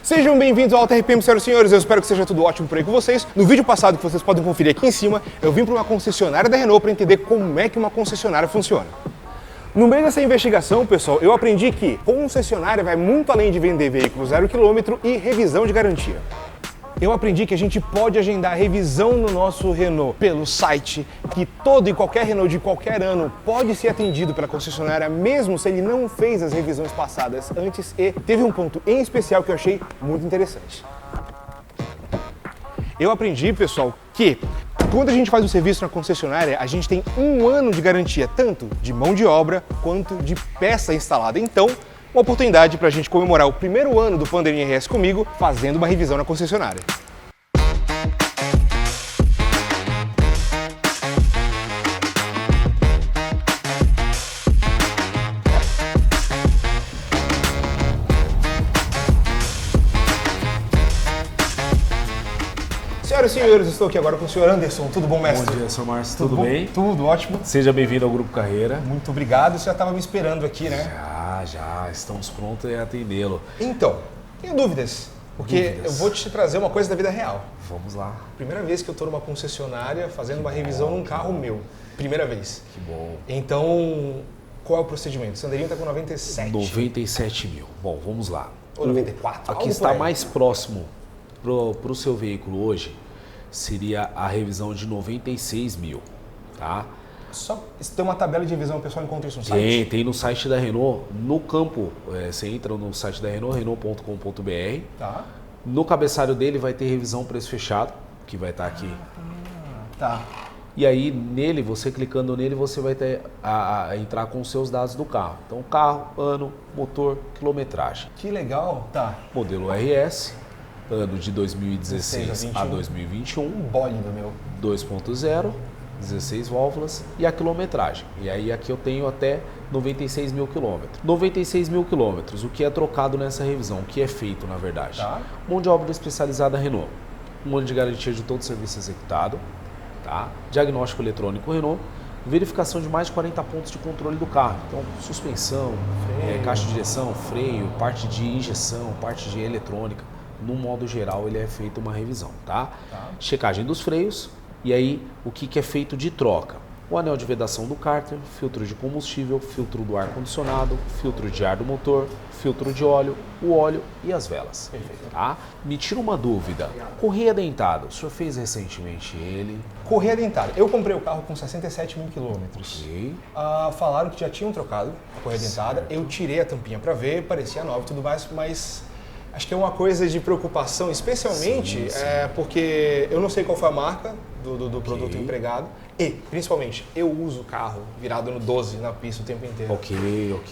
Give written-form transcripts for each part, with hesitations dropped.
Sejam bem-vindos ao Auto RPM, senhoras e senhores, eu espero que seja tudo ótimo por aí com vocês. No vídeo passado, que vocês podem conferir aqui em cima, eu vim para uma concessionária da Renault para entender como é que uma concessionária funciona. No meio dessa investigação, pessoal, eu aprendi que concessionária vai muito além de vender veículos 0 km e revisão de garantia. Eu aprendi que a gente pode agendar revisão no nosso Renault pelo site, que todo e qualquer Renault de qualquer ano pode ser atendido pela concessionária, mesmo se ele não fez as revisões passadas antes, e teve um ponto em especial que eu achei muito interessante. Eu aprendi, pessoal, que quando a gente faz um serviço na concessionária, a gente tem 1 ano de garantia, tanto de mão de obra quanto de peça instalada. Então, uma oportunidade para a gente comemorar o 1º ano do Pandemia RS comigo, fazendo uma revisão na concessionária. Senhoras e senhores, estou aqui agora com o senhor Anderson. Tudo bom, mestre? Bom dia, senhor Márcio. Tudo bem? Tudo ótimo. Seja bem-vindo ao Grupo Carreira. Muito obrigado. Você já estava me esperando aqui, né? Já. Estamos prontos a atendê-lo. Então, tenho dúvidas. Porque eu vou te trazer uma coisa da vida real. Vamos lá. Primeira vez que eu estou numa concessionária fazendo uma revisão num carro meu. Primeira vez. Que bom. Então, qual é o procedimento? O Sanderinho está com 97. 97 mil. Bom, vamos lá. Ou 94. Aqui está mais próximo para o seu veículo hoje seria a revisão de 96 mil, tá? Só tem uma tabela de revisão, o pessoal encontra isso no site? Tem no site da Renault, no campo, você entra no site da Renault, renault.com.br. Tá. No cabeçalho dele vai ter revisão preço fechado, que vai estar aqui. Tá. E aí, nele, você clicando nele, você vai ter entrar com os seus dados do carro. Então, carro, ano, motor, quilometragem. Que legal. Tá. Modelo RS, ano de 2016 a 2021. Bólido, meu. 2.0, 16 válvulas e a quilometragem. E aí, aqui eu tenho até 96 mil quilômetros. 96 mil quilômetros, o que é trocado nessa revisão, o que é feito, na verdade? Tá. Mão de obra especializada Renault. 1 ano de garantia de todo o serviço executado. Tá? Diagnóstico eletrônico Renault, verificação de mais de 40 pontos de controle do carro. Então, suspensão, caixa de direção, freio, parte de injeção, parte de eletrônica. No modo geral, ele é feito uma revisão, tá? Checagem dos freios e aí o que é feito de troca? O anel de vedação do cárter, filtro de combustível, filtro do ar-condicionado, filtro de ar do motor, filtro de óleo, o óleo e as velas. Perfeito. Tá? Me tira uma dúvida, correia dentada, o senhor fez recentemente ele? Correia dentada. Eu comprei o carro com 67 mil quilômetros. Ok. Falaram que já tinham trocado a correia dentada. Eu tirei a tampinha para ver, parecia nova e tudo mais, mas acho que é uma coisa de preocupação, especialmente sim. Porque eu não sei qual foi a marca do produto empregado e, principalmente, eu uso o carro virado no 12 na pista o tempo inteiro. Ok.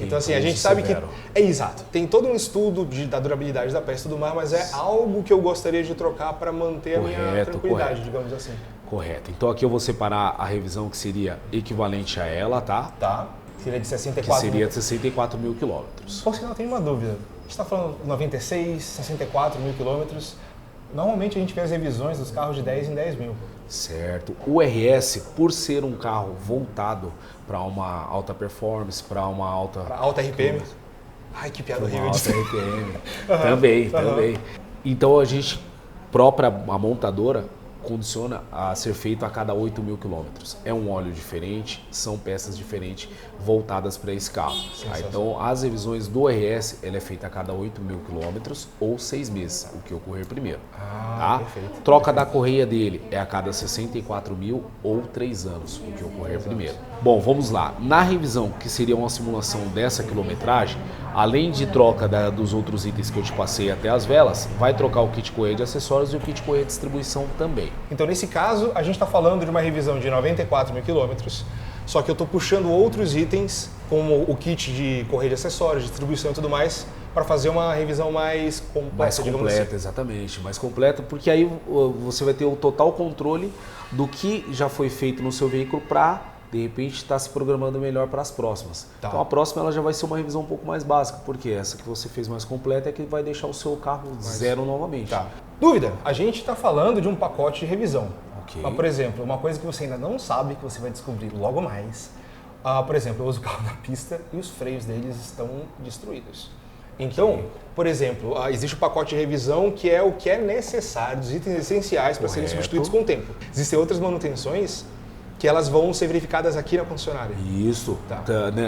Então, assim, a gente sabe que... exato. Tem todo um estudo da durabilidade da peça e tudo mais, mas é algo que eu gostaria de trocar para manter a minha tranquilidade, digamos assim. Correto. Então, aqui eu vou separar a revisão que seria equivalente a ela, tá? Tá. Seria de 64 que seria de 64 mil quilômetros. Por sinal, tem uma dúvida. A gente está falando 96, 64 mil quilômetros. Normalmente a gente vê as revisões dos carros de 10 em 10 mil. Certo. O RS, por ser um carro voltado para uma alta performance, para uma alta... Para alta RPM. Ai, que piada horrível alta disso. RPM. Também. Então a a montadora, condiciona a ser feito a cada 8 mil quilômetros. É um óleo diferente, são peças diferentes voltadas para esse carro. Tá? Então, as revisões do RS, ela é feita a cada 8 mil quilômetros ou 6 meses, o que ocorrer primeiro. Tá? Perfeito. Troca da correia dele é a cada 64 mil ou 3 anos, o que ocorrer primeiro. Bom, vamos lá. Na revisão, que seria uma simulação dessa quilometragem, além de troca dos outros itens que eu te passei até as velas, vai trocar o kit correia de acessórios e o kit correia de distribuição também. Então, nesse caso, a gente está falando de uma revisão de 94 mil quilômetros, só que eu estou puxando outros itens, como o kit de correia de acessórios, distribuição e tudo mais, para fazer uma revisão mais completa, mais completa, exatamente, mais completa, porque aí você vai ter o total controle do que já foi feito no seu veículo para, de repente, estar se programando melhor para as próximas. Tá. Então a próxima ela já vai ser uma revisão um pouco mais básica, porque essa que você fez mais completa é que vai deixar o seu carro zero novamente. Tá. Dúvida, a gente está falando de um pacote de revisão. Ok. Mas, por exemplo, uma coisa que você ainda não sabe, que você vai descobrir logo mais. Por exemplo, eu uso o carro na pista e os freios deles estão destruídos. Então, por exemplo, existe o pacote de revisão que é o que é necessário, os itens essenciais para serem substituídos com o tempo. Existem outras manutenções que elas vão ser verificadas aqui na concessionária. Isso.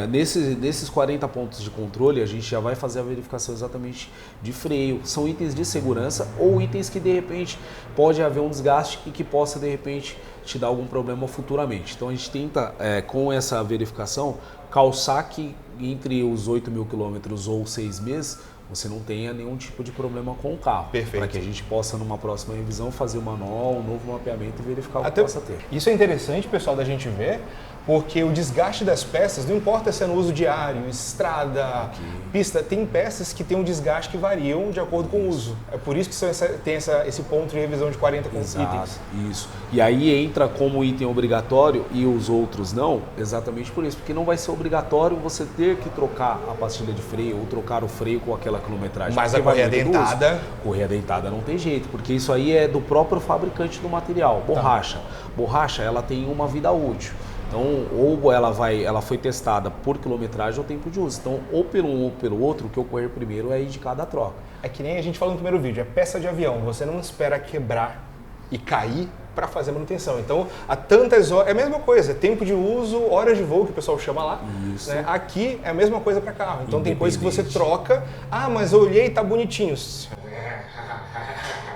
Nesses 40 pontos de controle, a gente já vai fazer a verificação exatamente de freio. São itens de segurança ou itens que, de repente, pode haver um desgaste e que possa, de repente, te dar algum problema futuramente. Então, a gente tenta, com essa verificação, calçar que entre os 8 mil quilômetros ou 6 meses, você não tenha nenhum tipo de problema com o carro. Perfeito. Para que a gente possa, numa próxima revisão, fazer o manual, um novo mapeamento e verificar o que possa ter. Isso é interessante, pessoal, da gente ver, porque o desgaste das peças, não importa se é no uso diário, estrada, pista, tem peças que têm um desgaste que variam de acordo com o uso. É por isso que tem esse ponto de revisão de 40 itens. Isso. E aí entra como item obrigatório e os outros não, exatamente por isso. Porque não vai ser obrigatório você ter que trocar a pastilha de freio ou trocar o freio com aquela quilometragem. Mas a correia dentada... Correia dentada não tem jeito, porque isso aí é do próprio fabricante do material. Borracha. Borracha, ela tem uma vida útil. Então, ou ela foi testada por quilometragem ou tempo de uso. Então, ou pelo um ou pelo outro, o que ocorrer primeiro é indicada a troca. É que nem a gente falou no primeiro vídeo, é peça de avião. Você não espera quebrar e cair para fazer a manutenção. Então, há tantas horas, é a mesma coisa, tempo de uso, horas de voo, que o pessoal chama lá. Isso. Né? Aqui é a mesma coisa para carro. Então, tem coisas que você troca. Ah, mas eu olhei e tá bonitinho.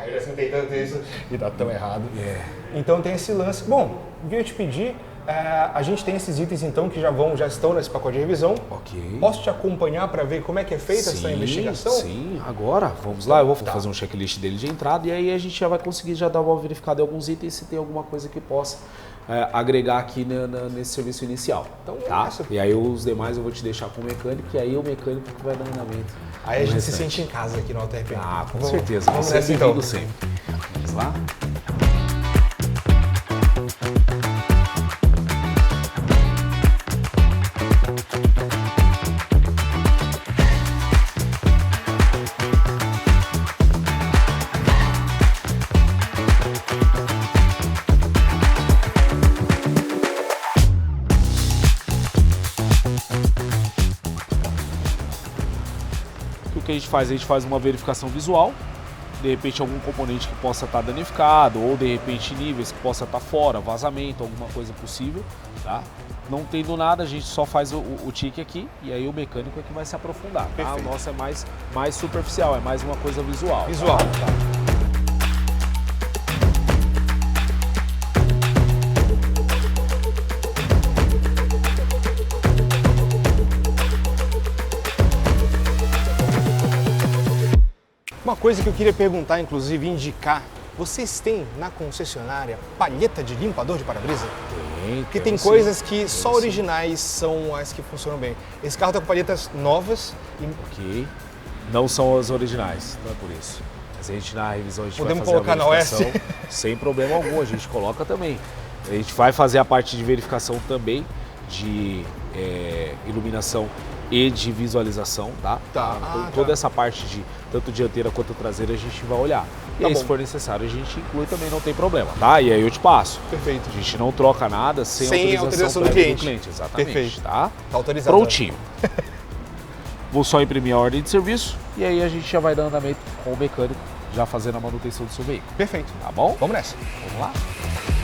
Eu já sentei tanto isso e tá tão errado. Então, tem esse lance. Bom, o que eu ia te pedir... a gente tem esses itens então que já estão nesse pacote de revisão. Ok. Posso te acompanhar para ver como é que é feita essa investigação? Sim, agora vamos lá, eu vou fazer um checklist dele de entrada e aí a gente já vai conseguir já dar uma verificada em alguns itens se tem alguma coisa que possa agregar aqui nesse serviço inicial. Então, e aí os demais eu vou te deixar com o mecânico e aí o mecânico que vai dar andamento. Aí a gente se sente em casa aqui no AutoRP. Com certeza, vamos você nessa, é bem-vindo então. sempre. Vamos lá? O que a gente faz? A gente faz uma verificação visual, de repente algum componente que possa estar danificado ou de repente níveis que possa estar fora, vazamento, alguma coisa possível, tá? Não tendo nada, a gente só faz o tique aqui e aí o mecânico é que vai se aprofundar, tá? O nosso é mais superficial, é mais uma coisa visual. Visual, tá? Uma coisa que eu queria perguntar, inclusive indicar, vocês têm na concessionária palheta de limpador de para-brisa? Porque tem coisas que só originais são as que funcionam bem. Esse carro está com palhetas novas e... Ok. Não são as originais, não é por isso. Mas a gente na revisão a gente podemos vai fazer colocar a verificação na OS? sem problema algum, a gente coloca também. A gente vai fazer a parte de verificação também de iluminação e de visualização, tá? Então, toda essa parte de tanto dianteira quanto traseira a gente vai olhar. E aí, se for necessário, a gente inclui também, não tem problema, tá? E aí eu te passo. Perfeito. A gente não troca nada sem autorização do prévia cliente. Exatamente, Perfeito. tá? Tá autorizado. Prontinho. Vou só imprimir a ordem de serviço e aí a gente já vai dar andamento com o mecânico, já fazendo a manutenção do seu veículo. Perfeito. Tá bom? Vamos nessa. Vamos lá?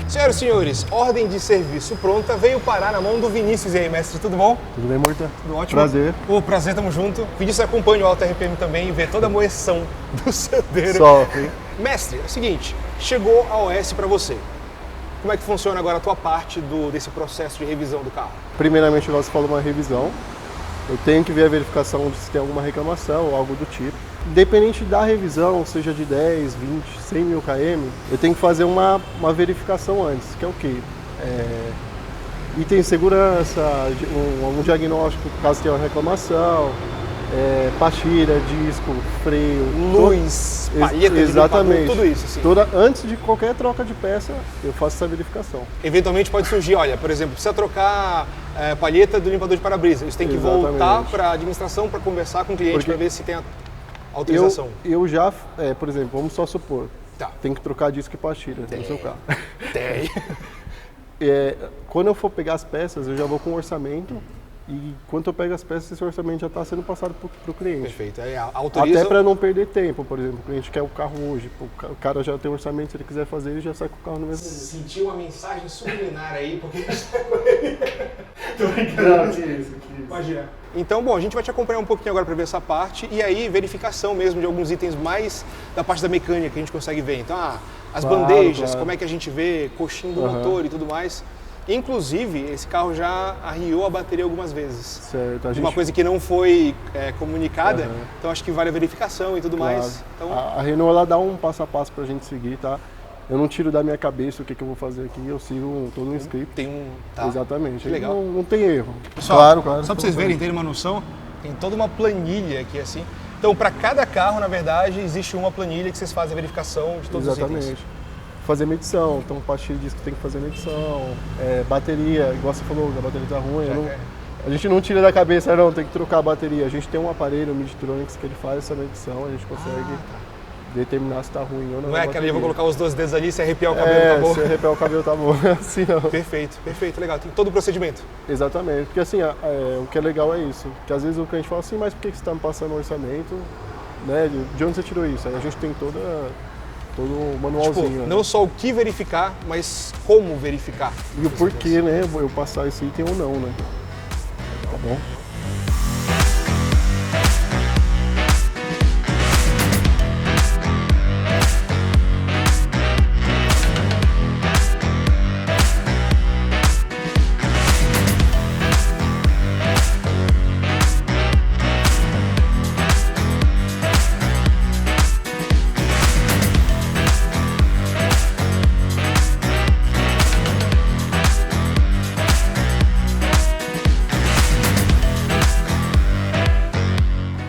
Senhoras e senhores, ordem de serviço pronta, veio parar na mão do Vinícius. E aí, mestre, tudo bom? Tudo bem, Murta? Tudo ótimo? Prazer. Prazer, tamo junto. Vinícius acompanha o Auto RPM também e vê toda a moeção do Sandero. Sofre. Mestre, é o seguinte, chegou a OS para você. Como é que funciona agora a tua parte desse processo de revisão do carro? Primeiramente, você falou uma revisão. Eu tenho que ver a verificação de se tem alguma reclamação ou algo do tipo. Independente da revisão, seja de 10, 20, 100 mil km, eu tenho que fazer uma verificação antes, que é o quê? Item de segurança, um diagnóstico caso tenha uma reclamação, pastilha, disco, freio, luz, palheta, exatamente, tudo isso. Assim. Antes de qualquer troca de peça, eu faço essa verificação. Eventualmente pode surgir, olha, por exemplo, precisa trocar palheta do limpador de para-brisa. Isso tem que voltar para a administração para conversar com o cliente para ver se tem a autorização. Eu já, por exemplo, vamos só supor, tá. Tem que trocar disco e pastilha no seu carro. Tem. Quando eu for pegar as peças, eu já vou com um orçamento e quando eu pego as peças, esse orçamento já está sendo passado para o cliente. Perfeito. Aí autoriza... Até para não perder tempo, por exemplo, o cliente quer o carro hoje, pô, o cara já tem um orçamento, se ele quiser fazer, ele já sai com o carro no mesmo dia. Sentiu uma mensagem subliminar aí, porque... Tô brincando. Que isso. Imagina. Então, bom, a gente vai te acompanhar um pouquinho agora para ver essa parte e aí verificação mesmo de alguns itens mais da parte da mecânica que a gente consegue ver. Então, as bandejas, como é que a gente vê, coxinho do motor e tudo mais. Inclusive, esse carro já arriou a bateria algumas vezes. Certo. Uma coisa que não foi comunicada, então acho que vale a verificação e tudo mais. Então... A Renault, ela dá um passo a passo pra gente seguir, tá? Eu não tiro da minha cabeça o que eu vou fazer aqui, eu sigo todo um script. Tem um... Tá. Exatamente. Que legal. Não tem erro. Pessoal, claro. Só pra vocês verem, terem uma noção, tem toda uma planilha aqui assim. Então, para cada carro, na verdade, existe uma planilha que vocês fazem a verificação de todos os itens. Exatamente. Fazer medição, então o pastilha diz que tem que fazer medição, bateria, igual você falou, a bateria tá ruim. A gente não tira da cabeça, não, tem que trocar a bateria. A gente tem um aparelho, o Midtronics, que ele faz essa medição, a gente consegue determinar se tá ruim ou não. Não é aquela ali, eu vou colocar os 2 dedos ali, se arrepiar o cabelo tá bom. Se arrepiar o cabelo tá bom, assim não. Perfeito, perfeito, legal. Tem todo o procedimento. Exatamente, porque assim, o que é legal é isso, que às vezes o cliente fala assim, mas por que você está me passando um orçamento, né, de onde você tirou isso? Aí a gente tem todo o manualzinho. Tipo, não só o que verificar, mas como verificar. E o porquê, né, eu passar esse item ou não, né. Tá bom?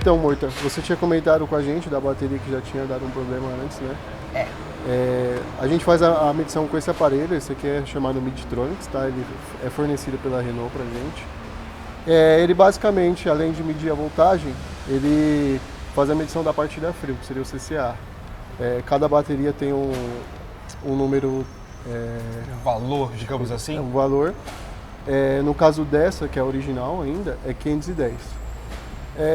Então, Morta, você tinha comentado com a gente da bateria que já tinha dado um problema antes, né? A gente faz a medição com esse aparelho, esse aqui é chamado Midtronics, tá? Ele é fornecido pela Renault pra gente. Ele basicamente, além de medir a voltagem, ele faz a medição da partida frio, que seria o CCA. Cada bateria tem um número... valor, digamos assim? Um valor. No caso dessa, que é a original ainda, é 510.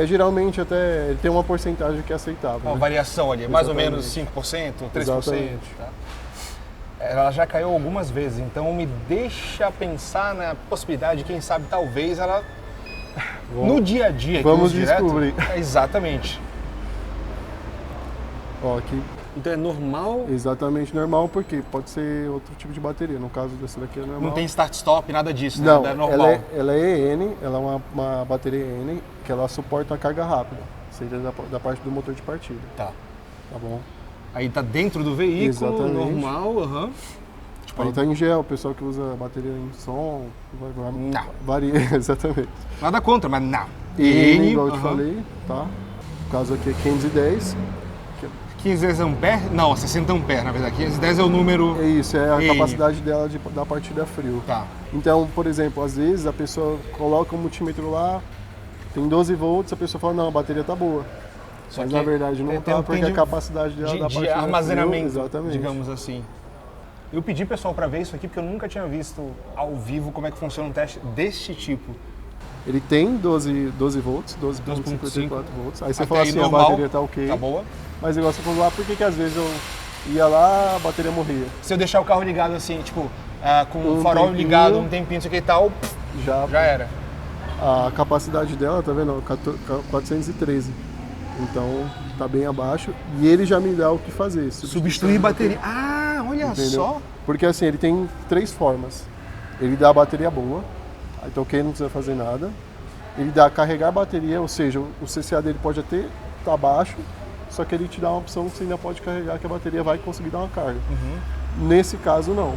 Geralmente até ele tem uma porcentagem que é aceitável. Uma variação ali, mais ou menos 5%, 3%. Tá? Ela já caiu algumas vezes, então me deixa pensar na possibilidade, quem sabe, talvez ela no dia a dia. Vamos descobrir. Exatamente. Ó, aqui. Então é normal? Exatamente normal, porque pode ser outro tipo de bateria. No caso dessa daqui é normal. Não tem start-stop, nada disso, não, né? É normal. Ela é EN, ela é uma bateria EN que ela suporta a carga rápida. Seria da parte do motor de partida. Tá. Tá bom? Aí tá dentro do veículo, exatamente. Normal, Tipo, aí tá em gel, o pessoal que usa bateria em som, não. Varia, exatamente. Nada contra, mas não. EN, igual eu te falei, tá? No caso aqui é 510. 510 amperes? Não, 60 amperes, na verdade. 510 é o número... É isso, é a capacidade dela da partida frio. Tá. Então, por exemplo, às vezes a pessoa coloca um multímetro lá, tem 12 volts, a pessoa fala, não, a bateria tá boa. Só mas que na verdade não tá, porque a capacidade dela da partida armazenamento, frio, exatamente. digamos assim. Eu pedi, pessoal, para ver isso aqui, porque eu nunca tinha visto ao vivo como é que funciona um teste deste tipo. Ele tem 12 volts, 12.54 volts. Aí você fala assim, normal, a bateria tá ok. Tá boa. Mas igual você falou lá, por que às vezes eu ia lá, a bateria morria? Se eu deixar o carro ligado assim, tipo, com o farol ligado um tempinho, isso aqui e tal, já era. A capacidade dela, tá vendo? 413. Então, tá bem abaixo. E ele já me dá o que fazer. Substituir bateria. Ah, olha entendeu? só. Porque assim, ele tem 3 formas. Ele dá a bateria boa, então quem não precisa fazer nada. Ele dá carregar a bateria, ou seja, o CCA dele pode até estar baixo, só que ele te dá uma opção que você ainda pode carregar, que a bateria vai conseguir dar uma carga. Nesse caso, não.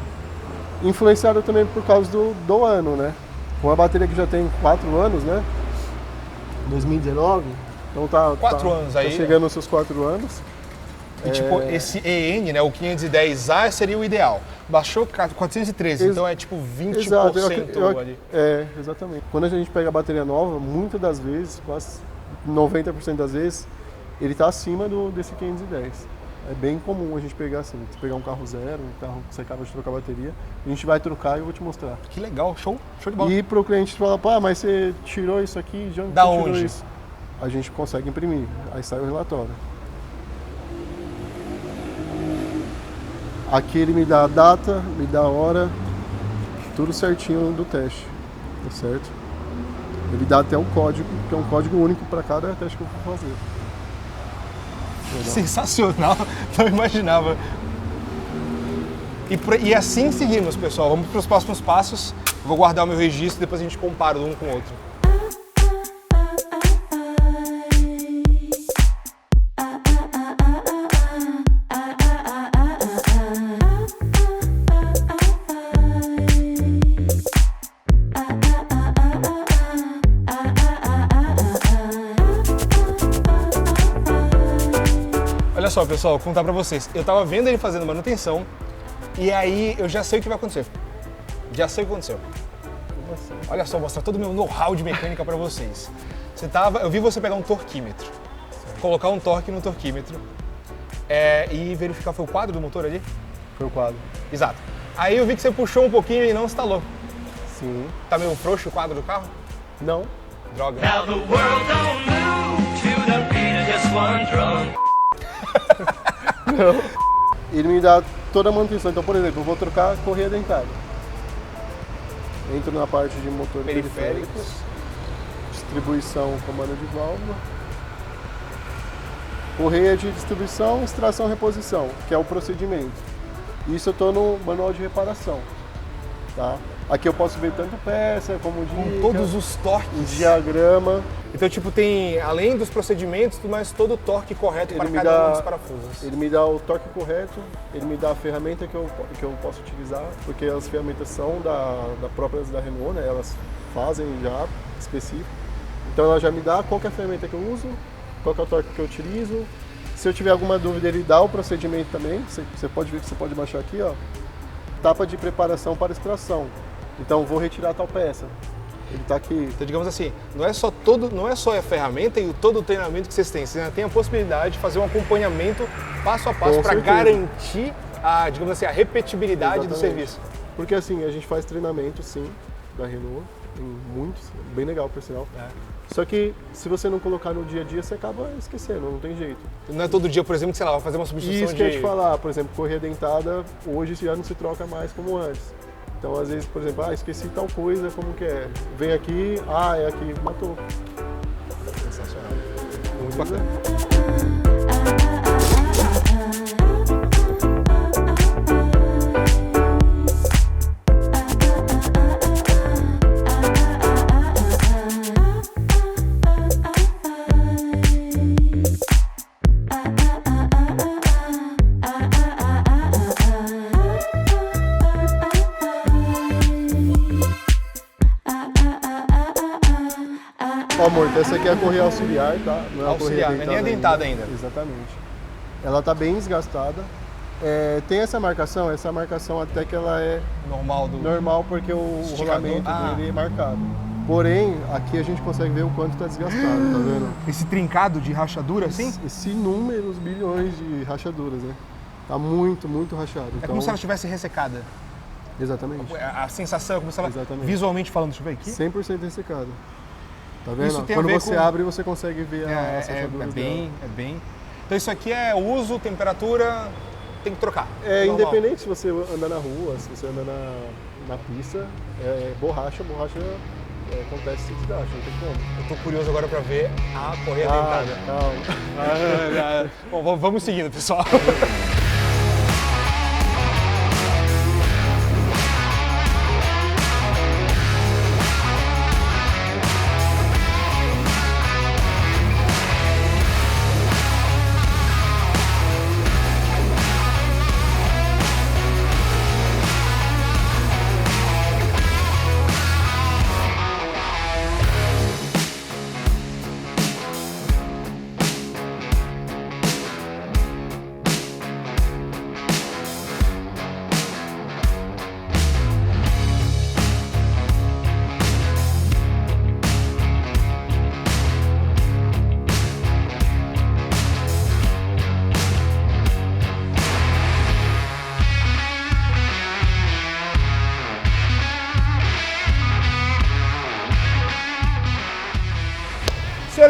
Influenciado também por causa do ano, né? Com a bateria que já tem 4 anos, né? 2019, então tá 4 anos aí. Tá chegando aos seus 4 anos. E tipo, esse EN, né, o 510A seria o ideal. Baixou 413, então é tipo 20% exato, ali. Exatamente. Quando a gente pega a bateria nova, muitas das vezes, quase 90% das vezes, ele está acima desse 510. É bem comum a gente pegar assim, você pegar um carro zero, um carro que você acaba de trocar a bateria, a gente vai trocar e eu vou te mostrar. Que legal, show de bola. E pro cliente falar, pá, mas você tirou isso aqui, de onde Da você tirou onde? isso? A gente consegue imprimir, aí sai o relatório. Aqui ele me dá a data, me dá a hora, tudo certinho do teste, tá certo? Ele dá até o código, que é um código único para cada teste que eu vou fazer. Sensacional, não imaginava. E assim seguimos, pessoal. Vamos para os próximos passos. Vou guardar o meu registro e depois a gente compara um com o outro. Olha só, pessoal, vou contar pra vocês. Eu tava vendo ele fazendo manutenção e aí eu já sei o que vai acontecer. Já sei o que aconteceu. Olha só, vou mostrar todo o meu know-how de mecânica pra vocês. Eu vi você pegar um torquímetro, colocar um torque no torquímetro e verificar, foi o quadro do motor ali? Foi o quadro. Exato. Aí eu vi que você puxou um pouquinho e não instalou. Sim. Tá meio frouxo o quadro do carro? Não. Droga. Now the world don't move to the beat of just one drum. Ele me dá toda a manutenção. Então, por exemplo, eu vou trocar a correia dentada. Entro na parte de motor periféricos, distribuição, comando de válvula, correia de distribuição, extração, reposição, que é o procedimento. Isso eu estou no manual de reparação. Tá? Aqui eu posso ver tanto peça como dica, Com todos os o torques. diagrama. Então, tipo, tem, além dos procedimentos, mas todo o torque correto para Ele me cada um dá- dos parafusos. Ele me dá o torque correto, ele me dá a ferramenta que eu posso utilizar, porque as ferramentas são da próprias da Renault, né? Elas fazem já específico. Então ela já me dá qual que é a ferramenta que eu uso, qual que é o torque que eu utilizo. Se eu tiver alguma dúvida, ele dá o procedimento também. Você pode ver que você pode baixar aqui, ó. Etapa de preparação para extração. Então vou retirar tal peça. Ele está aqui. Então, digamos assim, não é só a ferramenta e todo o treinamento que vocês têm, você ainda tem a possibilidade de fazer um acompanhamento passo a passo Com para certeza. garantir a, digamos assim, a repetibilidade do Exatamente. serviço. Porque assim, a gente faz treinamento sim, da Renault, em muitos, bem legal por sinal. Só que se você não colocar no dia a dia, você acaba esquecendo, não tem jeito. Não é todo dia, por exemplo, que, sei lá, vai fazer uma substituição Isso que eu ia de... te falar, por exemplo, correia dentada, hoje já não se troca mais como antes. Então, às vezes, por exemplo, esqueci tal coisa, como que é? Vem aqui, é aqui, matou. Sensacional. Muito bacana. Ó, amor, essa aqui é a correia auxiliar, tá? Não é a Auxiliar, correia nem é dentada ainda. Exatamente. Ela tá bem desgastada. Tem essa marcação até que ela é Normal do... normal porque o Esticador. rolamento Ah. dele é marcado. Porém, aqui a gente consegue ver o quanto tá desgastado, tá vendo? Esse trincado de rachadura, assim, Esse inúmeros bilhões de rachaduras, né? Tá muito, muito rachado. é como se ela estivesse ressecada. Exatamente. A sensação é como se ela, Exatamente. visualmente falando, deixa eu ver aqui. 100% ressecada. Tá vendo? Isso tem a Quando ver você com- abre, você consegue ver as É rachaduras bem, dela. é bem. Então isso aqui é uso, temperatura, tem que trocar. É, Normal. independente se você anda na rua, se você anda na pista, borracha acontece se desgaste, não tem como. Eu tô curioso agora pra ver a correia dentada. Calma. Bom, vamos seguindo, pessoal.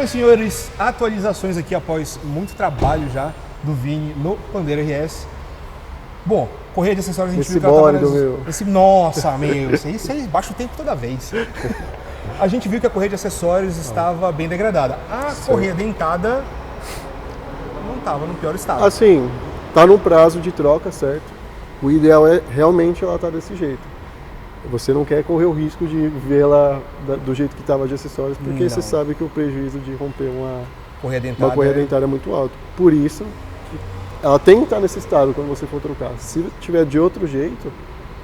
Senhoras e senhores, atualizações aqui após muito trabalho já do Vini no Pandero RS. Bom, correia de acessórios a gente Esse viu que ela bólido, tava meu. Nossa, meu, isso aí baixa o tempo toda vez. A gente viu que a correia de acessórios estava bem degradada. A correia dentada não estava no pior estado. Assim, tá no prazo de troca, certo? O ideal é realmente ela tá desse jeito. Você não quer correr o risco de vê-la do jeito que estava de acessórios, porque Não. você sabe que o prejuízo de romper uma Correia dentada. correia dentada é muito alto. Por isso, ela tem que estar nesse estado quando você for trocar. Se tiver de outro jeito,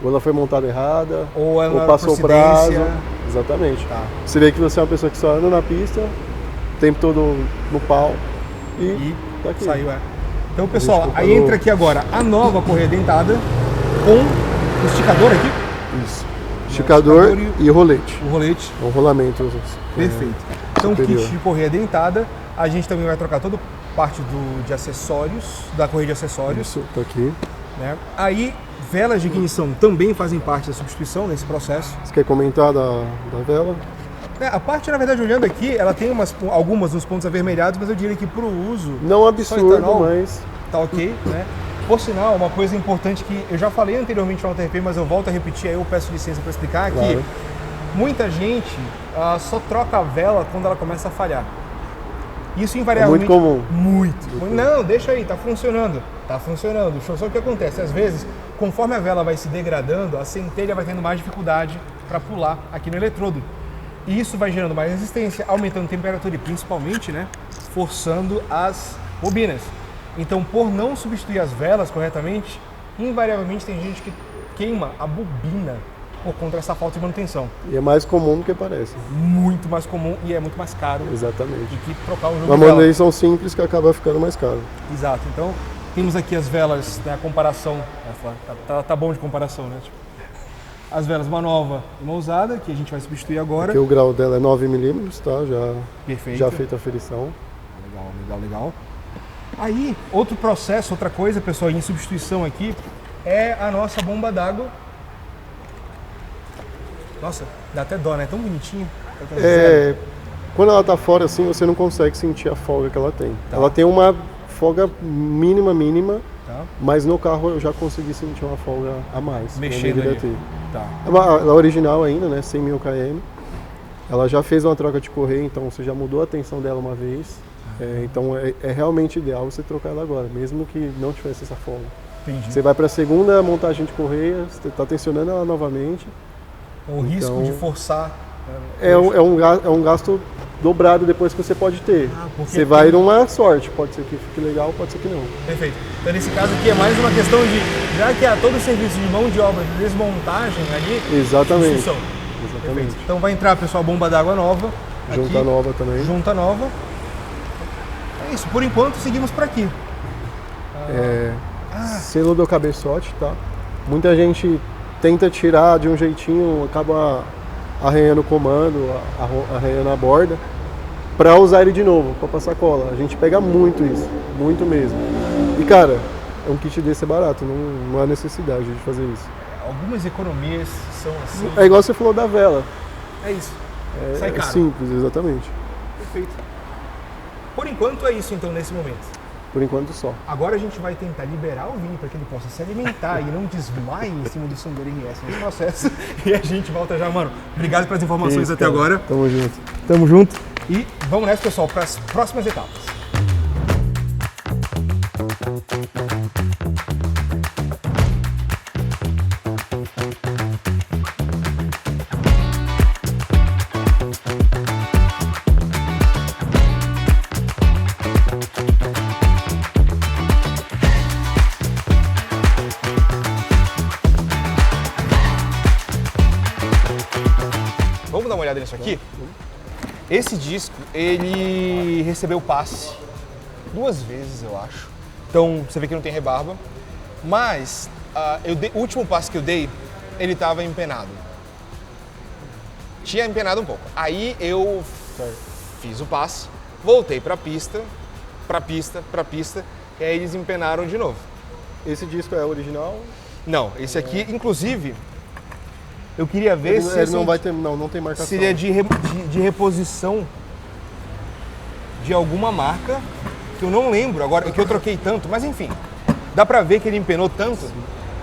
ou ela foi montada errada, Ou ela passou o prazo. procedência. Exatamente. Tá. Você vê que você é uma pessoa que só anda na pista, o tempo todo no pau E tá aqui. saiu, é. Então, pessoal, comparou. aí entra aqui agora a nova correia dentada com o esticador aqui, Isso. Esticador e rolete. o rolete. É um rolamento. Perfeito. Então, superior. kit de correia dentada. A gente também vai trocar toda parte de acessórios, da correia de acessórios. Isso, tá aqui. Né? Aí, velas de ignição também fazem parte da substituição nesse processo. Você quer comentar da vela? A parte, na verdade, olhando aqui, ela tem algumas nos pontos avermelhados, mas eu diria que para o uso Não só absurdo, etanol mas tá ok, né? Por sinal, uma coisa importante que eu já falei anteriormente no TRP, mas eu volto a repetir, aí eu peço licença para explicar, Claro. que muita gente só troca a vela quando ela começa a falhar. Isso invariavelmente... muito comum. Muito. Não, deixa aí, tá funcionando. Tá funcionando. Só que o que acontece? Às vezes, conforme a vela vai se degradando, a centelha vai tendo mais dificuldade para pular aqui no eletrodo. E isso vai gerando mais resistência, aumentando a temperatura e principalmente, né, forçando as bobinas. Então, por não substituir as velas corretamente, invariavelmente tem gente que queima a bobina por conta dessa falta de manutenção. E é mais comum do que parece. Muito mais comum e é muito mais caro Exatamente. do que trocar um jogo Uma de vela. manutenção simples que acaba ficando mais caro. Exato. Então, temos aqui as velas, né, a comparação. Tá bom de comparação, né? Tipo, as velas, uma nova e uma usada, que a gente vai substituir agora. Aqui o grau dela é 9 mm, tá? Perfeito. Já feita a aferição. Legal. Aí, outro processo, outra coisa, pessoal, em substituição aqui, é a nossa bomba d'água. Nossa, dá até dó, né? É tão bonitinho. Quando ela tá fora assim, você não consegue sentir a folga que ela tem. Tá. Ela tem uma folga mínima, Tá? mas no carro eu já consegui sentir uma folga a mais. Mexendo Não deveria ali. ter. Tá. Ela é original ainda, né? 100 mil km. Ela já fez uma troca de correia, então você já mudou a tensão dela uma vez. Então é realmente ideal você trocar ela agora, mesmo que não tivesse essa folga. Entendi. Você vai para a segunda montagem de correia, você está tensionando ela novamente. O risco Então, de forçar. É um gasto dobrado depois que você pode ter. porque Você vai numa sorte, pode ser que fique legal, pode ser que não. Perfeito. Então, nesse caso aqui é mais uma questão de, já que há todo o serviço de mão de obra, de desmontagem ali, Exatamente. substituição. Exatamente. Perfeito. Então vai entrar, pessoal, bomba d'água nova. Junta aqui, nova também. Junta nova. É isso. Por enquanto, seguimos por aqui. Selo do cabeçote, tá? Muita gente tenta tirar de um jeitinho, acaba arranhando o comando, arranhando a borda, para usar ele de novo, para passar cola. A gente pega muito isso, muito mesmo. E cara, um kit desse é barato, não há necessidade de fazer isso. Algumas economias são assim. É igual você falou da vela. É isso. Sai É caro. simples, exatamente. Perfeito. Por enquanto é isso, então, nesse momento. Por enquanto só. Agora a gente vai tentar liberar o Vini para que ele possa se alimentar e não desmaie em cima do Sandero RS nesse processo. E a gente volta já, mano. Obrigado pelas informações Isso, até cara. agora. Tamo junto. Tamo junto. E vamos nessa, pessoal, para as próximas etapas. Vamos dar uma olhada nisso aqui? Esse disco, ele recebeu passe 2 vezes, eu acho. Então, você vê que não tem rebarba. Mas, o último passe que eu dei, ele estava empenado. Tinha empenado um pouco. Aí eu fiz o passe, voltei para a pista, e aí eles empenaram de novo. Esse disco é original? Não, esse aqui, inclusive, eu queria ver Ele se não vai ter, não tem marcação. seria de reposição de alguma marca, que eu não lembro agora, que eu troquei tanto, mas enfim. Dá pra ver que ele empenou tanto,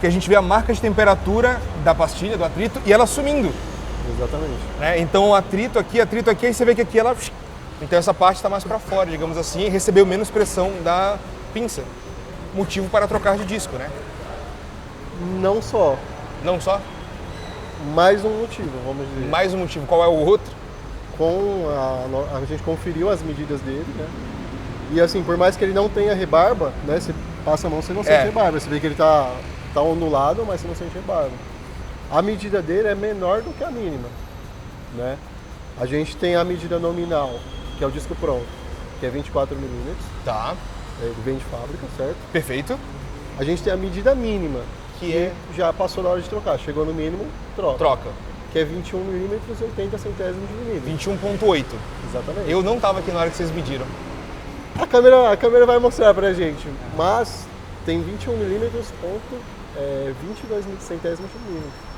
que a gente vê a marca de temperatura da pastilha, do atrito, e ela sumindo. Exatamente. Né? Então atrito aqui, aí você vê que aqui ela... Então essa parte está mais para fora, digamos assim, e recebeu menos pressão da pinça. Motivo para trocar de disco, né? Não só, Não só? mais um motivo, vamos dizer. Mais um motivo. Qual é o outro? A gente conferiu as medidas dele, né? E assim, por mais que ele não tenha rebarba, né? Você passa a mão, você não sente rebarba. Você vê que ele tá ondulado, mas você não sente rebarba. A medida dele é menor do que a mínima, né? A gente tem a medida nominal, que é o disco pronto, que é 24 mm, Tá. vem de fábrica, certo? Perfeito. A gente tem a medida mínima, que já passou da hora de trocar. Chegou no mínimo, troca. Troca. Que é 21 mm, 80 centésimos de milímetro. 21.8. Exatamente. Eu não tava aqui na hora que vocês mediram. A câmera vai mostrar pra gente, mas tem 21 mm, 22 centésimos de milímetro.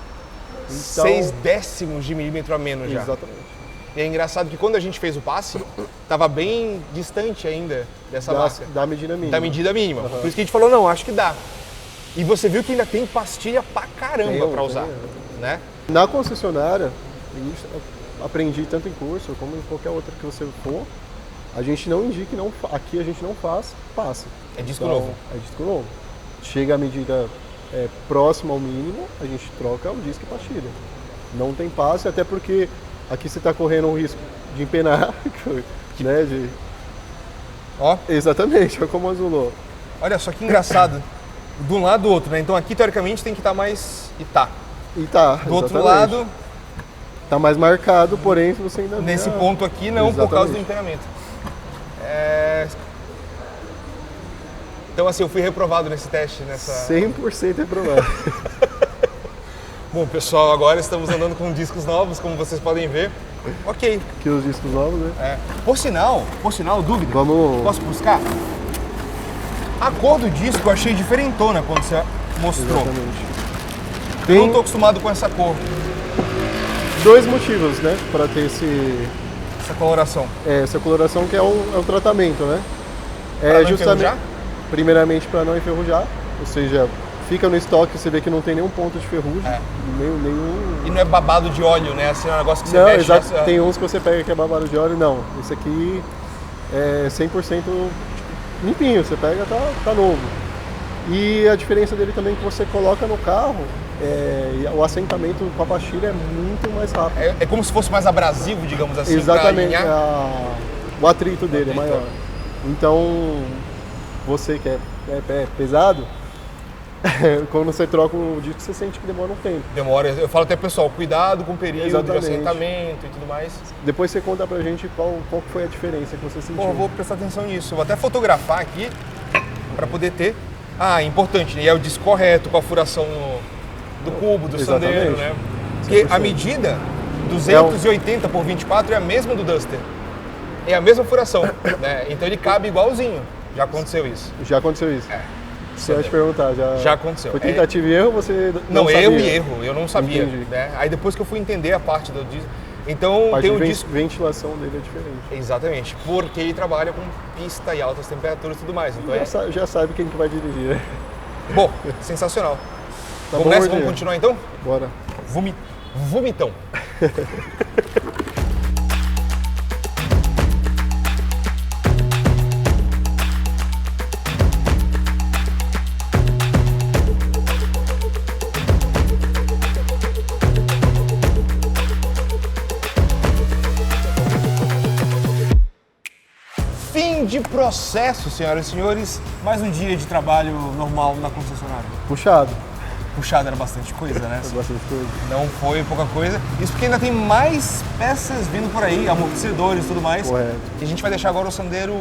Então, 6 décimos de milímetro a menos já. Exatamente. E é engraçado que quando a gente fez o passe, tava bem distante ainda dessa marca. Da medida mínima. Da medida mínima. Por isso que a gente falou, não, acho que dá. E você viu que ainda tem pastilha pra caramba pra usar, né? Na concessionária, isso eu aprendi tanto em curso como em qualquer outra que você for, a gente não indica, aqui a gente não faz, passa. É disco novo. É disco novo. Chega a medida próxima ao mínimo, a gente troca o disco e pastilha. Não tem passe, até porque aqui você está correndo o risco de empenar, né? Ó. Exatamente, olha como azulou. Olha só que engraçado. De um lado do outro, né? Então aqui teoricamente tem que estar mais... E tá. E tá. Do outro lado... Tá mais marcado, porém você ainda Nesse vê ponto aqui não, por causa do empenamento. Então assim, eu fui reprovado nesse teste, nessa... 100% reprovado. Bom, pessoal, agora estamos andando com discos novos, como vocês podem ver. Ok. Que os discos novos, né? Por sinal, dúvida. Vamos... Posso buscar? A cor do disco eu achei diferentona quando você mostrou. Exatamente. Eu não estou acostumado com essa cor, Dois motivos, né, para ter essa coloração. essa coloração, que é um tratamento, né? Pra não enferrujar? Primeiramente para não enferrujar, ou seja, fica no estoque, você vê que não tem nenhum ponto de ferrugem, nenhum... E não é babado de óleo, né? Assim, é um negócio que você Não, mexe... exato. Tem uns que você pega que é babado de óleo, não. Esse aqui é 100% limpinho, você pega, tá novo. E a diferença dele também é que você coloca no carro, o assentamento com a pastilha é muito mais rápido. É como se fosse mais abrasivo, digamos assim, Exatamente, pra alinhar. o atrito dele é maior. Então, você que é pesado, quando você troca o disco, você sente que demora um tempo. Demora. Eu falo até, pessoal, cuidado com o período Exatamente. de assentamento e tudo mais. Depois você conta pra gente qual que foi a diferença que você sentiu. Bom, eu vou prestar atenção nisso. Eu vou até fotografar aqui para poder ter. Importante, né? E é o disco correto, com a furação do cubo, do Exatamente. sandeiro, né? Porque 100%. a medida 280 por 24 é a mesma do Duster. É a mesma furação, né? Então ele cabe igualzinho. Já aconteceu isso. Já aconteceu isso? Você vai te perguntar, já aconteceu. Foi tentativa e erro, você não sabia? Erro e erro, eu não sabia. Entendi. Né? Aí depois que eu fui entender a parte do disco. Então A parte tem um de disco. ventilação dele é diferente. Exatamente, porque ele trabalha com pista e altas temperaturas e tudo mais. Então Já sabe quem que vai dirigir, né? Bom, sensacional. Tá Vamos bom, nessa? Gordinho? Vamos continuar então? Bora. Vomitão. Fim de processo, senhoras e senhores. Mais um dia de trabalho normal na concessionária. Puxado. Puxado era bastante coisa, né? Bastante coisa. Não foi pouca coisa. Isso porque ainda tem mais peças vindo por aí, amortecedores e tudo mais. Correto. E a gente vai deixar agora o Sandero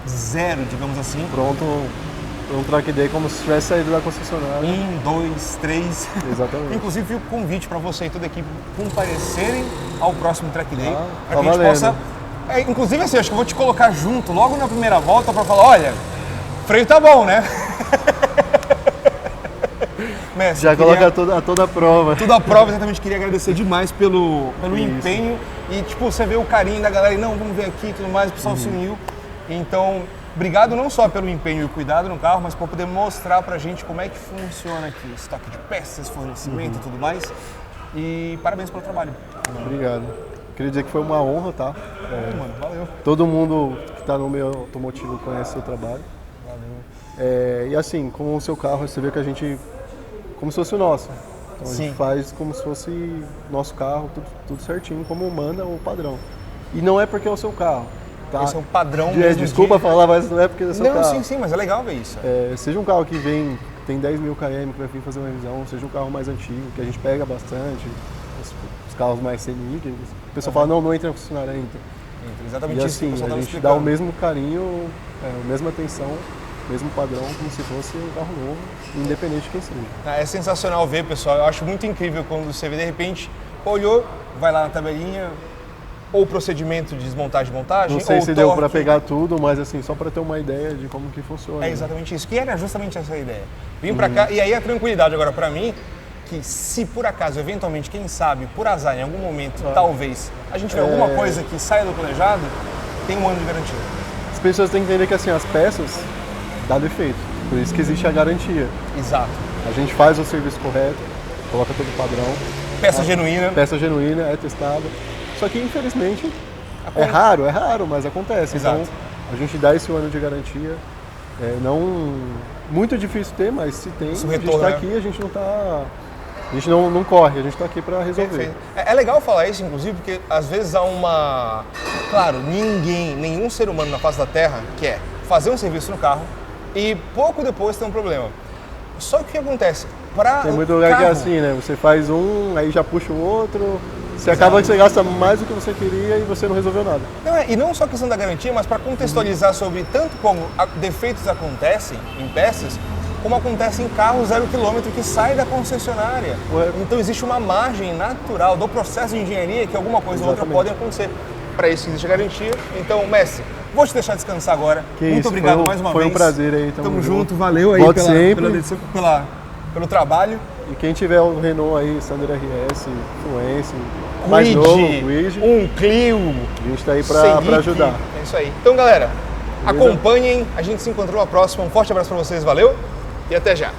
zero, digamos assim. Pronto, um track day como se tivesse saído da concessionária. 1, 2, 3. Exatamente. Inclusive, fica o convite para você e toda a equipe comparecerem ao próximo track day. Tá Para que a gente valendo. possa. Inclusive, assim, acho que eu vou te colocar junto logo na primeira volta para falar: olha, o freio tá bom, né? Mestre, Já coloca toda a prova. Tudo à prova, exatamente. Queria agradecer demais pelo empenho e, tipo, você vê o carinho da galera e não, vamos ver aqui e tudo mais, o pessoal se uniu. Então, obrigado não só pelo empenho e o cuidado no carro, mas por poder mostrar pra gente como é que funciona aqui, estoque de peças, fornecimento e tudo mais. E parabéns pelo trabalho. Obrigado. Queria dizer que foi uma honra, tá? Mano, valeu. Todo mundo que está no meio automotivo conhece o seu trabalho. Valeu. E assim, com o seu carro, você vê que a gente, como se fosse o nosso. Então a Sim. gente faz como se fosse nosso carro, tudo certinho, como manda o padrão. E não é porque é o seu carro, tá? Esse é o padrão mesmo Desculpa de- falar, mas não é porque é o seu Não, carro. sim, mas é legal ver isso. Seja um carro que tem 10 mil km, que vai vir fazer uma revisão, seja um carro mais antigo, que a gente pega bastante, os carros mais semi-híbridos. O pessoal fala, não entra na concessionária, entra. Exatamente E isso que o assim, pessoal a tava gente dá o explicando. mesmo carinho, a mesma atenção, o mesmo padrão, como se fosse um carro novo, independente de quem seja. É sensacional ver, pessoal. Eu acho muito incrível quando você vê, de repente, olhou, vai lá na tabelinha, ou o procedimento de desmontagem e montagem, Não sei ou se o deu torque. para pegar tudo, mas assim, só para ter uma ideia de como que funciona. É exatamente isso, que era justamente essa ideia. Vim pra cá, e aí a tranquilidade agora pra mim, que se por acaso, eventualmente, quem sabe, por azar, em algum momento, talvez, a gente vê alguma coisa que saia do planejado, tem 1 ano de garantia. As pessoas têm que entender que assim, as peças dá defeito, por isso que existe a garantia. Exato. A gente faz o serviço correto, coloca todo o padrão, Peça genuína. peça genuína, é testada. Só que infelizmente é raro, mas acontece. Exato. Então a gente dá esse 1 ano de garantia. Não muito difícil ter, mas se tem, Esse a gente retorno, está né? aqui, a gente não tá. A gente não corre, a gente está aqui para resolver. Perfeito. É legal falar isso, inclusive, porque às vezes há uma... Claro, nenhum ser humano na face da Terra quer fazer um serviço no carro e pouco depois ter um problema. Só que o que acontece? Tem muito lugar que é assim, né? Você faz um, aí já puxa o outro, você acaba que você gasta mais do que você queria e você não resolveu nada. Não, e não só a questão da garantia, mas para contextualizar sobre tanto como defeitos acontecem em peças, como acontece em carro 0 km que sai da concessionária. Correto. Então existe uma margem natural do processo de engenharia que alguma coisa ou outra Exatamente. pode acontecer. Para isso existe a garantia. Então, mestre, vou te deixar descansar agora. Que Muito isso, obrigado foi mais uma foi vez. um prazer aí, Tamo junto, valeu aí Volte sempre. pelo trabalho. E quem tiver o Renault aí, Sandero RS, Fluence, mais novo, Quid, um Clio, a gente tá aí Selic, para ajudar. É isso aí. Então, galera, Beleza? acompanhem. A gente se encontrou na próxima. Um forte abraço para vocês, valeu e até já.